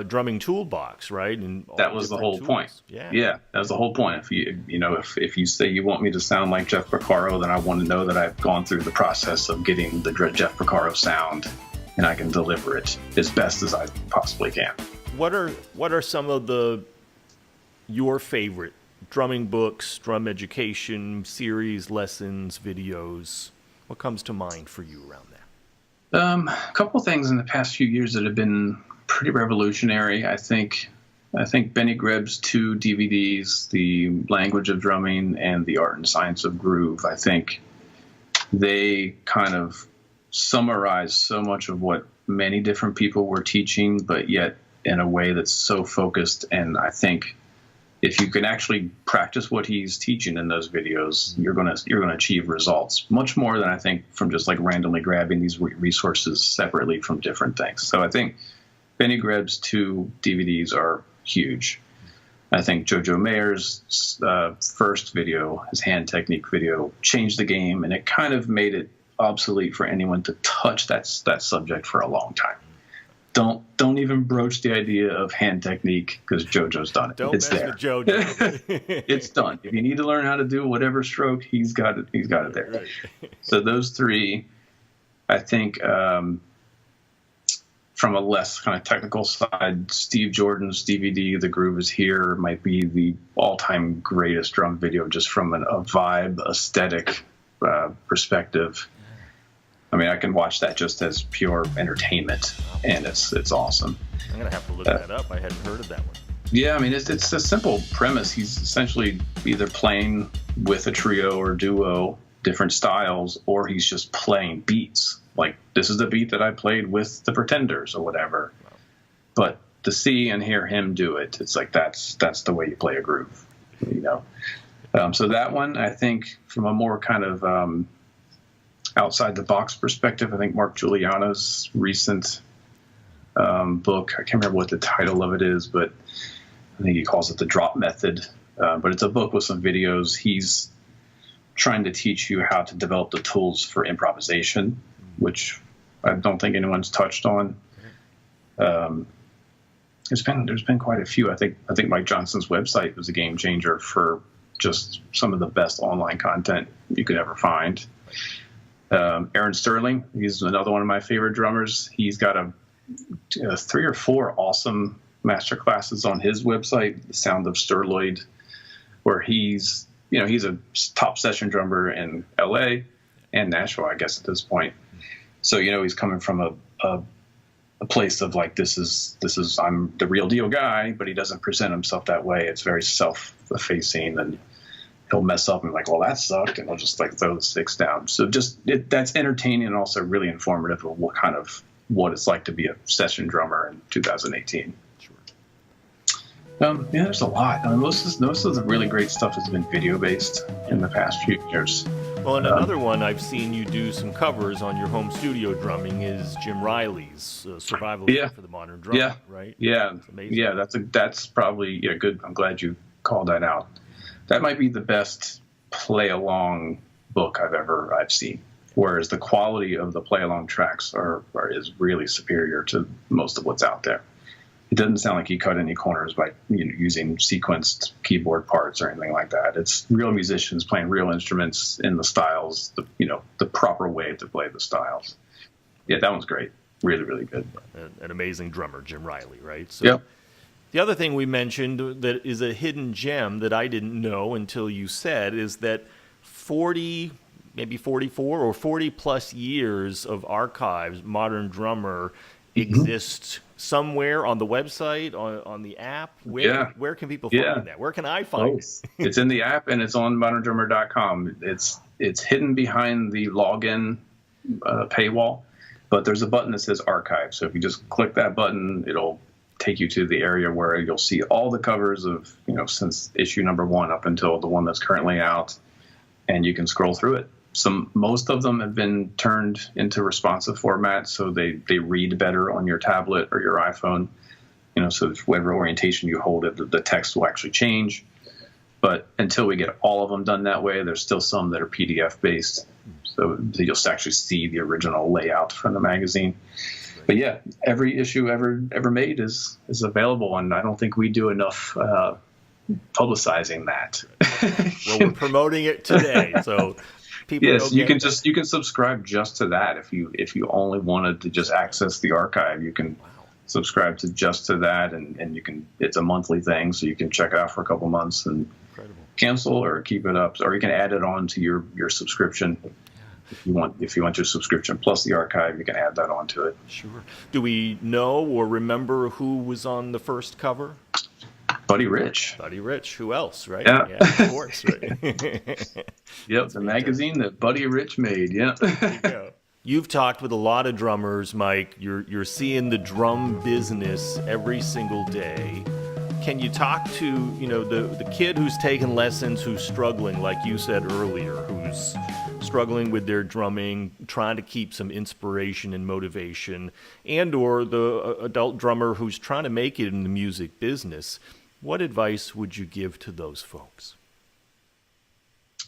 [SPEAKER 2] drumming toolbox, right? And
[SPEAKER 1] that was the whole point. Yeah, that was the whole point. If you say you want me to sound like Jeff Porcaro, then I want to know that I've gone through the process of getting the Jeff Porcaro sound, and I can deliver it as best as I possibly can.
[SPEAKER 2] What are some of your favorite drumming books, drum education, series, lessons, videos? What comes to mind for you around that?
[SPEAKER 1] A couple things in the past few years that have been pretty revolutionary. I think Benny Grebb's 2 DVDs, The Language of Drumming and The Art and Science of Groove, I think they kind of summarize so much of what many different people were teaching, but yet in a way that's so focused. And I think if you can actually practice what he's teaching in those videos, you're gonna achieve results much more than I think from just like randomly grabbing these resources separately from different things. So I think Benny Greb's 2 DVDs are huge. I think Jojo Mayer's first video, his hand technique video, changed the game, and it kind of made it obsolete for anyone to touch that subject for a long time. Don't even broach the idea of hand technique because JoJo's done it.
[SPEAKER 2] It's
[SPEAKER 1] there.
[SPEAKER 2] With JoJo.
[SPEAKER 1] It's done. If you need to learn how to do whatever stroke, he's got it. He's got it there.
[SPEAKER 2] Right.
[SPEAKER 1] So those 3, I think, from a less kind of technical side, Steve Jordan's DVD, The Groove Is Here, might be the all-time greatest drum video just from a vibe, aesthetic perspective. I mean, I can watch that just as pure entertainment, and it's awesome.
[SPEAKER 2] I'm gonna have to look that up. I hadn't heard of that one.
[SPEAKER 1] Yeah, I mean, it's a simple premise. He's essentially either playing with a trio or duo, different styles, or he's just playing beats. Like, this is the beat that I played with the Pretenders or whatever. Wow. But to see and hear him do it, it's like that's the way you play a groove, you know. So that one, I think, from a more kind of outside the box perspective, I think Mark Giuliano's recent book, I can't remember what the title of it is, but I think he calls it The Drop Method. But it's a book with some videos. He's trying to teach you how to develop the tools for improvisation, which I don't think anyone's touched on. There's been quite a few. I think Mike Johnson's website was a game changer for just some of the best online content you could ever find. Aaron Sterling, he's another one of my favorite drummers. He's got 3 or 4 awesome master classes on his website, The Sound of Sterloid, where he's a top session drummer in LA and Nashville, I guess, at this point. So, he's coming from a place of like, this is I'm the real deal guy, but he doesn't present himself that way. It's very self-effacing, and he'll mess up and like, well, that sucked, and he'll just like throw the sticks down. So that's entertaining and also really informative of what it's like to be a session drummer in 2018.
[SPEAKER 2] Sure.
[SPEAKER 1] Yeah, there's a lot. I mean, most of the really great stuff has been video based in the past few years.
[SPEAKER 2] Well, and another one I've seen you do some covers on your home studio drumming is Jim Riley's Survival for the Modern Drummer, right?
[SPEAKER 1] Yeah,
[SPEAKER 2] that's amazing.
[SPEAKER 1] Yeah, that's probably good. I'm glad you called that out. That might be the best play along book I've seen. Whereas the quality of the play along tracks is really superior to most of what's out there. It doesn't sound like he cut any corners by using sequenced keyboard parts or anything like that. It's real musicians playing real instruments in the styles, the proper way to play the styles. Yeah, that one's great. Really, really good.
[SPEAKER 2] An amazing drummer, Jim Riley, right? So
[SPEAKER 1] yep.
[SPEAKER 2] The other thing we mentioned that is a hidden gem that I didn't know until you said is that 40, maybe 44 or 40 plus years of archives, Modern Drummer, exists somewhere on the website, on the app. Where can people find that? Where can I find it?
[SPEAKER 1] It's in the app and it's on moderndrummer.com. It's hidden behind the login paywall, but there's a button that says archive. So if you just click that button, it'll take you to the area where you'll see all the covers of, since issue number 1 up until the one that's currently out, and you can scroll through it. Most of them have been turned into responsive format, so they read better on your tablet or your iPhone. So whatever orientation you hold it, the text will actually change. But until we get all of them done that way, there's still some that are PDF based. So you'll actually see the original layout from the magazine. But yeah, every issue ever made is available, and I don't think we do enough publicizing that.
[SPEAKER 2] Well, we're promoting it today, so people.
[SPEAKER 1] Yes, you can subscribe just to that. If you only wanted to just access the archive, you can subscribe to just to that, and you can. It's a monthly thing, so you can check it out for a couple months and cancel or keep it up, or you can add it on to your subscription. If you want your subscription plus the archive, you can add that onto it.
[SPEAKER 2] Sure. Do we know or remember who was on the first cover?
[SPEAKER 1] Buddy Rich.
[SPEAKER 2] Buddy Rich. Who else, right?
[SPEAKER 1] Yeah,
[SPEAKER 2] of course. Right.
[SPEAKER 1] Yep, the magazine that Buddy Rich made. Yeah.
[SPEAKER 2] There you go. You've talked with a lot of drummers, Mike. You're seeing the drum business every single day. Can you talk to, you know, the kid who's taking lessons, who's struggling, like you said earlier, who's struggling with their drumming, trying to keep some inspiration and motivation, and or the adult drummer who's trying to make it in the music business? What advice would you give to those folks?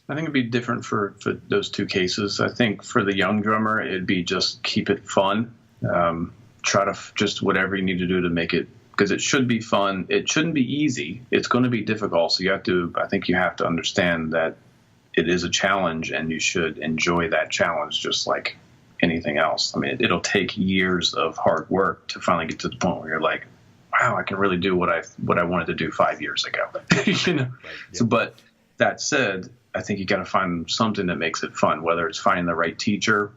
[SPEAKER 1] I think it'd be different for those two cases. I think for the young drummer, it'd be just keep it fun. Try to just whatever you need to do to make it, because it should be fun. It shouldn't be easy. It's going to be difficult. So I think you have to understand that it is a challenge, and you should enjoy that challenge just like anything else. I mean, it'll take years of hard work to finally get to the point where you're like, wow, I can really do what I wanted to do 5 years ago. You know. Right, yeah. So, but that said, I think you got to find something that makes it fun, whether it's finding the right teacher.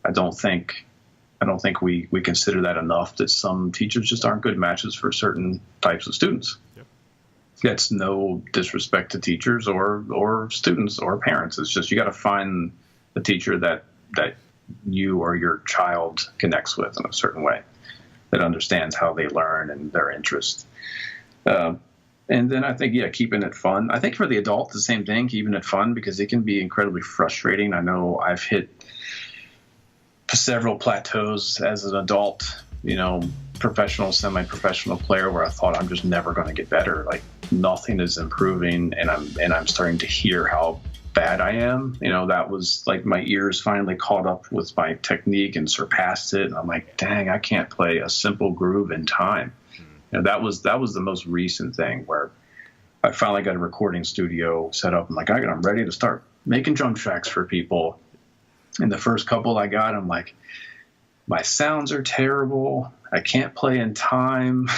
[SPEAKER 1] I don't think we consider that enough, that some teachers just aren't good matches for certain types of students. Yep. That's no disrespect to teachers or students or parents. It's just you got to find the teacher that you or your child connects with in a certain way, that understands how they learn and their interest. And then I think, keeping it fun. I think for the adult, the same thing, keeping it fun, because it can be incredibly frustrating. I know I've hit several plateaus as an adult, you know, professional, semi-professional player, where I thought I'm just never going to get better. Like nothing is improving, and I'm starting to hear how bad I am. You know, that was like my ears finally caught up with my technique and surpassed it. And I'm like, dang, I can't play a simple groove in time. You know, that was the most recent thing where I finally got a recording studio set up. I'm like, I'm ready to start making drum tracks for people. And the first couple I got, I'm like, my sounds are terrible. I can't play in time.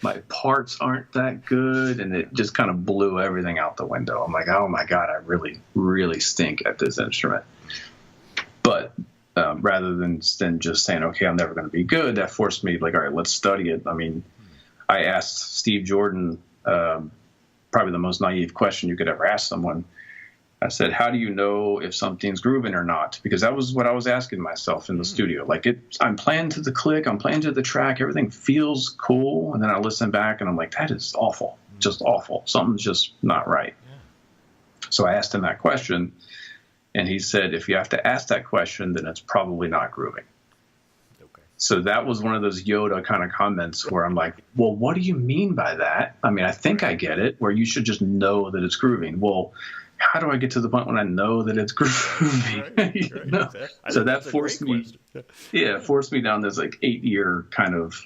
[SPEAKER 1] My parts aren't that good. And it just kind of blew everything out the window. I'm like, oh my God, I really, really stink at this instrument. But rather than just saying, okay, I'm never going to be good, that forced me like, all right, let's study it. I mean, I asked Steve Jordan, probably the most naive question you could ever ask someone. I said, how do you know if something's grooving or not? Because that was what I was asking myself in the studio. Like, I'm playing to the click, I'm playing to the track, everything feels cool. And then I listen back and I'm like, that is awful, just awful. Something's just not right. Yeah. So I asked him that question. And he said, if you have to ask that question, then it's probably not grooving. Okay. So that was one of those Yoda kind of comments where I'm like, well, what do you mean by that? I mean, I think I get it, where you should just know that it's grooving. Well, how do I get to the point when I know that it's grooving? Right, you know? So that forced me, forced me down this like 8-year kind of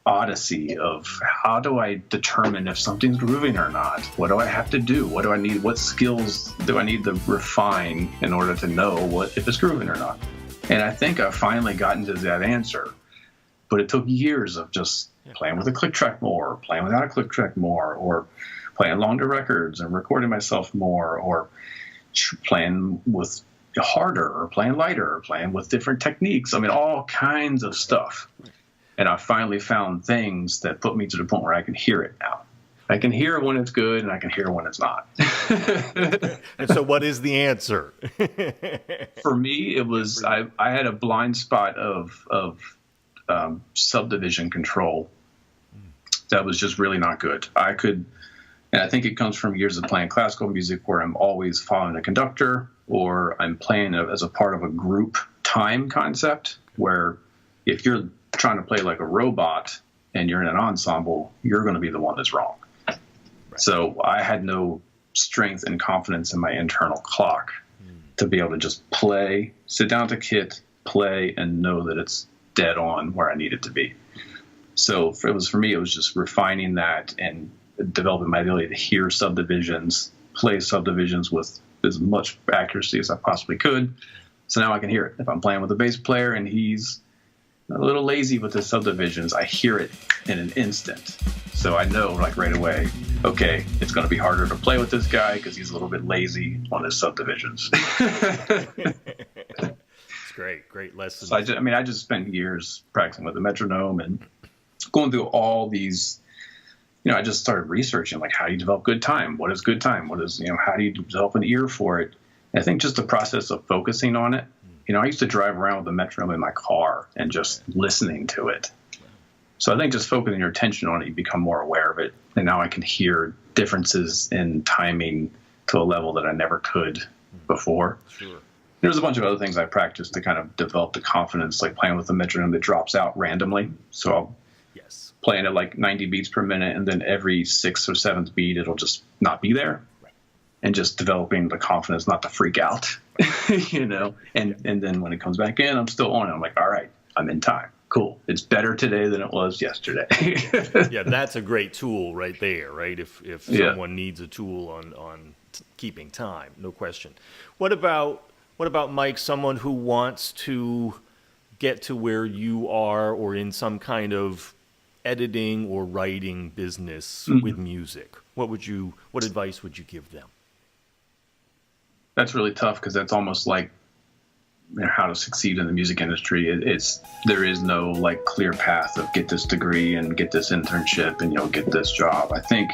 [SPEAKER 1] odyssey of how do I determine if something's grooving or not? What do I have to do? What do I need? What skills do I need to refine in order to know if it's grooving or not? And I think I finally gotten to that answer, but it took years of just playing with a click track more, playing without a click track more, or playing longer records and recording myself more, or playing with harder or playing lighter or playing with different techniques. I mean, all kinds of stuff. And I finally found things that put me to the point where I can hear it now. I can hear when it's good and I can hear when it's not.
[SPEAKER 2] And so what is the answer?
[SPEAKER 1] For me, it was, I had a blind spot of subdivision control that was just really not good. And I think it comes from years of playing classical music where I'm always following a conductor, or I'm playing as a part of a group time concept, where if you're trying to play like a robot and you're in an ensemble, you're going to be the one that's wrong. Right. So I had no strength and confidence in my internal clock to be able to just play, sit down to kit, play, and know that it's dead on where I need it to be. So for me, it was just refining that and developing my ability to hear subdivisions, play subdivisions with as much accuracy as I possibly could. So now I can hear it. If I'm playing with a bass player and he's a little lazy with his subdivisions, I hear it in an instant. So I know like right away, okay, it's going to be harder to play with this guy because he's a little bit lazy on his subdivisions.
[SPEAKER 2] It's great lesson.
[SPEAKER 1] So I just spent years practicing with the metronome and going through all these. I just started researching like, how do you develop good time? What is good time? What is, how do you develop an ear for it? And I think just the process of focusing on it I used to drive around with the metronome in my car and just listening to it. So I think just focusing your attention on it, you become more aware of it. And now I can hear differences in timing to a level that I never could before.
[SPEAKER 2] Sure.
[SPEAKER 1] There's a bunch of other things I practiced to kind of develop the confidence, like playing with a metronome that drops out randomly. So I'll play it at like 90 beats per minute, and then every sixth or seventh beat, it'll just not be there. And just developing the confidence not to freak out, and then when it comes back in, I'm still on it. I'm like, all right, I'm in time. Cool. It's better today than it was yesterday.
[SPEAKER 2] Yeah, that's a great tool right there, right? If someone needs a tool on keeping time, no question. What about Mike, someone who wants to get to where you are, or in some kind of editing or writing business with music? What advice would you give them?
[SPEAKER 1] That's really tough, because that's almost like how to succeed in the music industry. There is no like clear path of get this degree and get this internship and you'll get this job. I think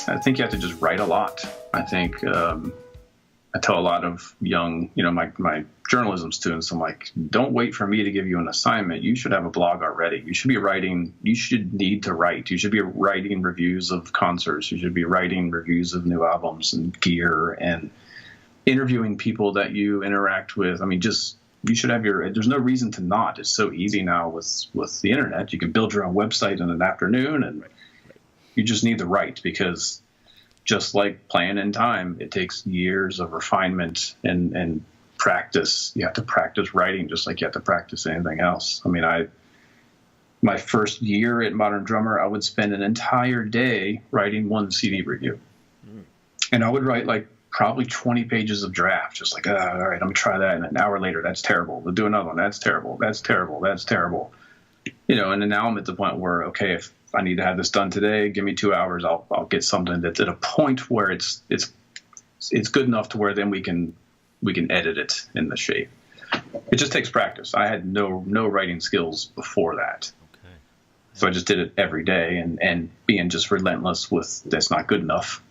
[SPEAKER 1] you have to just write a lot. I think I tell a lot of young, my journalism students, I'm like, don't wait for me to give you an assignment. You should have a blog already. You should be writing. You should need to write. You should be writing reviews of concerts. You should be writing reviews of new albums and gear, and interviewing people that you interact with. I mean, you should have there's no reason to not. It's so easy now with the internet. You can build your own website in an afternoon, and you just need to write, because just like playing in time, it takes years of refinement and practice. You have to practice writing just like you have to practice anything else. I mean, my first year at Modern Drummer, I would spend an entire day writing one CD review. And I would write like probably 20 pages of draft, just like, all right, I'm gonna try that. And an hour later, that's terrible. We'll do another one. That's terrible. That's terrible. That's terrible. And then now I'm at the point where, okay, if I need to have this done today, give me 2 hours. I'll get something that's at a point where it's good enough to where then we can edit it in the shape. It just takes practice. I had no writing skills before that. Okay. So I just did it every day, and being just relentless with that's not good enough.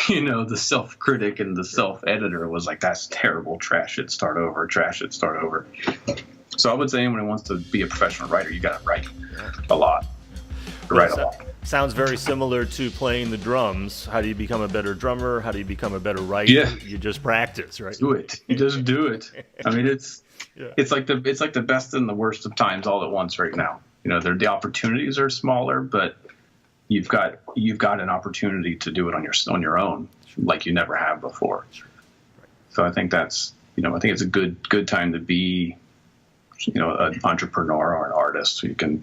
[SPEAKER 1] The self-critic and the self-editor was like, that's terrible. Trash it, start over. Trash it, start over. So I would say anyone who wants to be a professional writer, you got to write a lot. Write a lot.
[SPEAKER 2] Sounds very similar to playing the drums. How do you become a better drummer? How do you become a better writer?
[SPEAKER 1] Yeah.
[SPEAKER 2] You just practice, right?
[SPEAKER 1] Do it. You just do it. I mean, it's like the best and the worst of times all at once right now. The opportunities are smaller, but you've got an opportunity to do it on your own, like you never have before. So I think that's I think it's a good time to be an entrepreneur or an artist. You can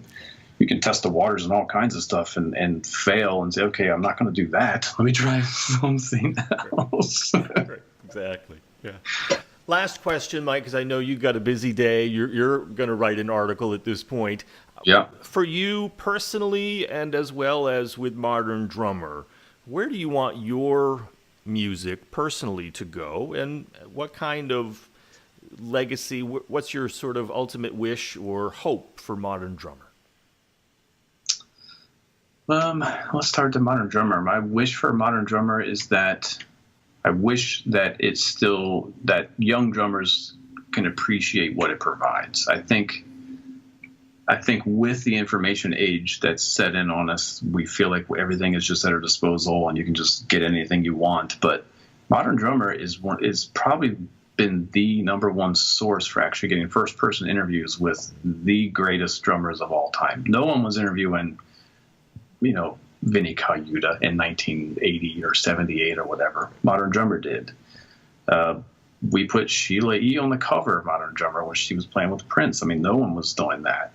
[SPEAKER 1] test the waters and all kinds of stuff and fail and say, okay, I'm not going to do that. Let me try something else.
[SPEAKER 2] Exactly. Yeah. Last question, Mike, because I know you've got a busy day. You're going to write an article at this point.
[SPEAKER 1] Yeah.
[SPEAKER 2] For you personally, and as well as with Modern Drummer, where do you want your music personally to go, and what kind of legacy, what's your sort of ultimate wish or hope for Modern Drummer?
[SPEAKER 1] Let's start with Modern Drummer. My wish for Modern Drummer is that I wish that it's still that young drummers can appreciate what it provides. I think with the information age that's set in on us, we feel like everything is just at our disposal and you can just get anything you want. But Modern Drummer is probably been the number one source for actually getting first-person interviews with the greatest drummers of all time. No one was interviewing, Vinny Colaiuta in 1980 or 78 or whatever. Modern Drummer did. We put Sheila E. on the cover of Modern Drummer when she was playing with Prince. I mean, no one was doing that.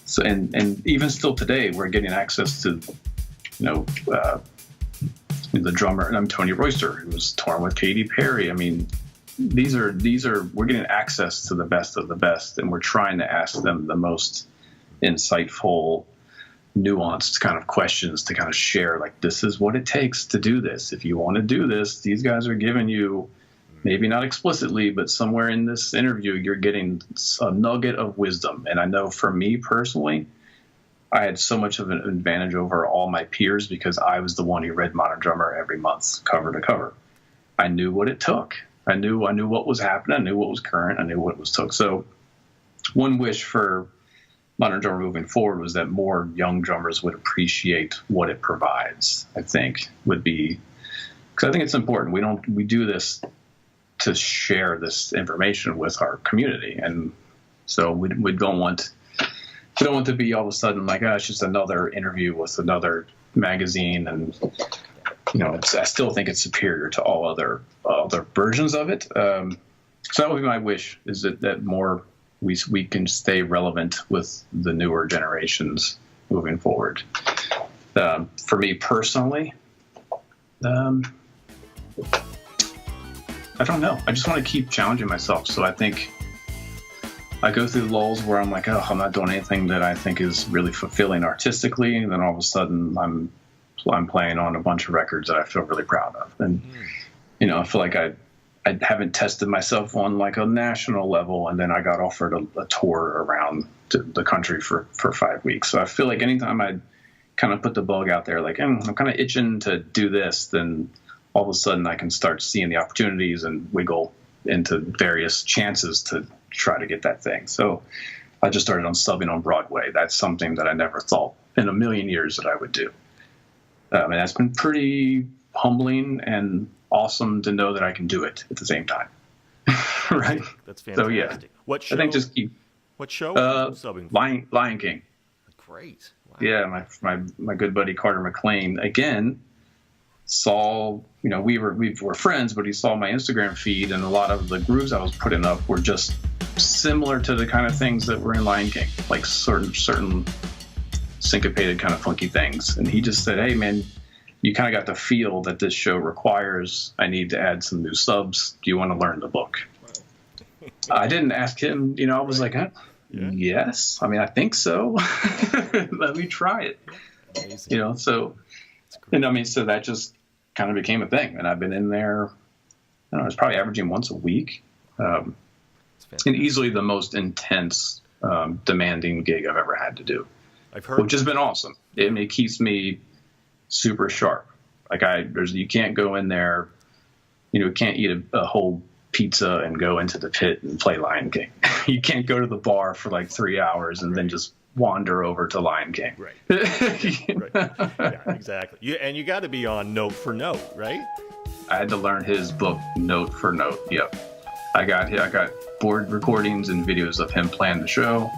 [SPEAKER 1] So, and even still today, we're getting access to, the drummer, and I'm Tony Royster, who was touring with Katy Perry. I mean, we're getting access to the best of the best, and we're trying to ask them the most insightful, nuanced kind of questions to kind of share, like, this is what it takes to do this. If you want to do this, these guys are giving you, maybe not explicitly, but somewhere in this interview, you're getting a nugget of wisdom. And I know for me personally, I had so much of an advantage over all my peers because I was the one who read Modern Drummer every month, cover to cover. I knew what it took. I knew what was happening. I knew what was current. I knew what was took. So one wish for modern drummer moving forward was that more young drummers would appreciate what it provides. I think would be, because I think it's important. We do this to share this information with our community, and so we don't want to be all of a sudden like, oh, it's just another interview with another magazine, and I still think it's superior to all other versions of it. So that would be my wish, is that more we can stay relevant with the newer generations moving forward. For me personally, I don't know. I just want to keep challenging myself. So I think I go through lulls where I'm like, oh, I'm not doing anything that I think is really fulfilling artistically. And then all of a sudden I'm playing on a bunch of records that I feel really proud of. And, I feel like I haven't tested myself on like a national level. And then I got offered a tour around the country for 5 weeks. So I feel like anytime I kind of put the bug out there, like, I'm kind of itching to do this, then all of a sudden I can start seeing the opportunities and wiggle into various chances to try to get that thing. So I just started on subbing on Broadway. That's something that I never thought in a million years that I would do. And that's been pretty humbling and awesome to know that I can do it at the same time. Right?
[SPEAKER 2] That's fantastic.
[SPEAKER 1] So yeah,
[SPEAKER 2] What show?
[SPEAKER 1] I think just keep.
[SPEAKER 2] What show? Are you subbing for?
[SPEAKER 1] Lion King.
[SPEAKER 2] Great. Wow.
[SPEAKER 1] Yeah, my good buddy Carter McLean again saw, we were friends, but he saw my Instagram feed, and a lot of the grooves I was putting up were just similar to the kind of things that were in Lion King, like certain syncopated kind of funky things. And he just said, hey man, you kind of got the feel that this show requires. I need to add some new subs. Do you want to learn the book? I didn't ask him, I was like, yes. I mean, I think so. Let me try it.
[SPEAKER 2] Amazing.
[SPEAKER 1] So that just kind of became a thing. And I've been in there, I don't know, it's probably averaging once a week. And easily the most intense, demanding gig I've ever had to do.
[SPEAKER 2] I've heard,
[SPEAKER 1] which has been awesome. It keeps me super sharp. Like you can't go in there, can't eat a whole pizza and go into the pit and play Lion King. You can't go to the bar for like 3 hours and then just wander over to Lion King.
[SPEAKER 2] Right. Right. Yeah, exactly. You got to be on note for note, right?
[SPEAKER 1] I had to learn his book note for note. Yep. I got board recordings and videos of him playing the show,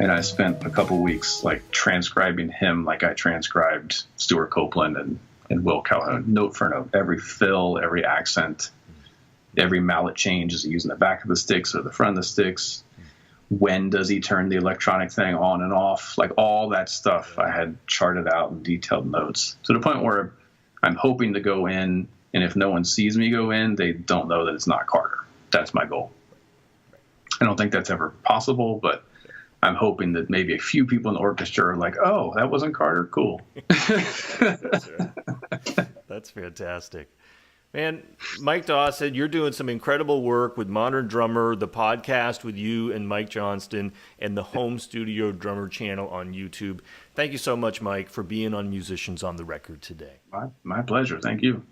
[SPEAKER 1] and I spent a couple weeks like transcribing him like I transcribed Stuart Copeland and Will Calhoun, note for note, every fill, every accent, every mallet change. Is he using the back of the sticks or the front of the sticks? When does he turn the electronic thing on and off? Like all that stuff I had charted out in detailed notes, to the point where I'm hoping to go in, and if no one sees me go in, they don't know that it's not Carter. That's my goal. I don't think that's ever possible, but I'm hoping that maybe a few people in the orchestra are like, oh, that wasn't Carter? Cool.
[SPEAKER 2] That's fantastic. Man, Mike Dawson, you're doing some incredible work with Modern Drummer, the podcast with you and Mike Johnston, and the Home Studio Drummer channel on YouTube. Thank you so much, Mike, for being on Musicians on the Record today.
[SPEAKER 1] My pleasure. Thank you.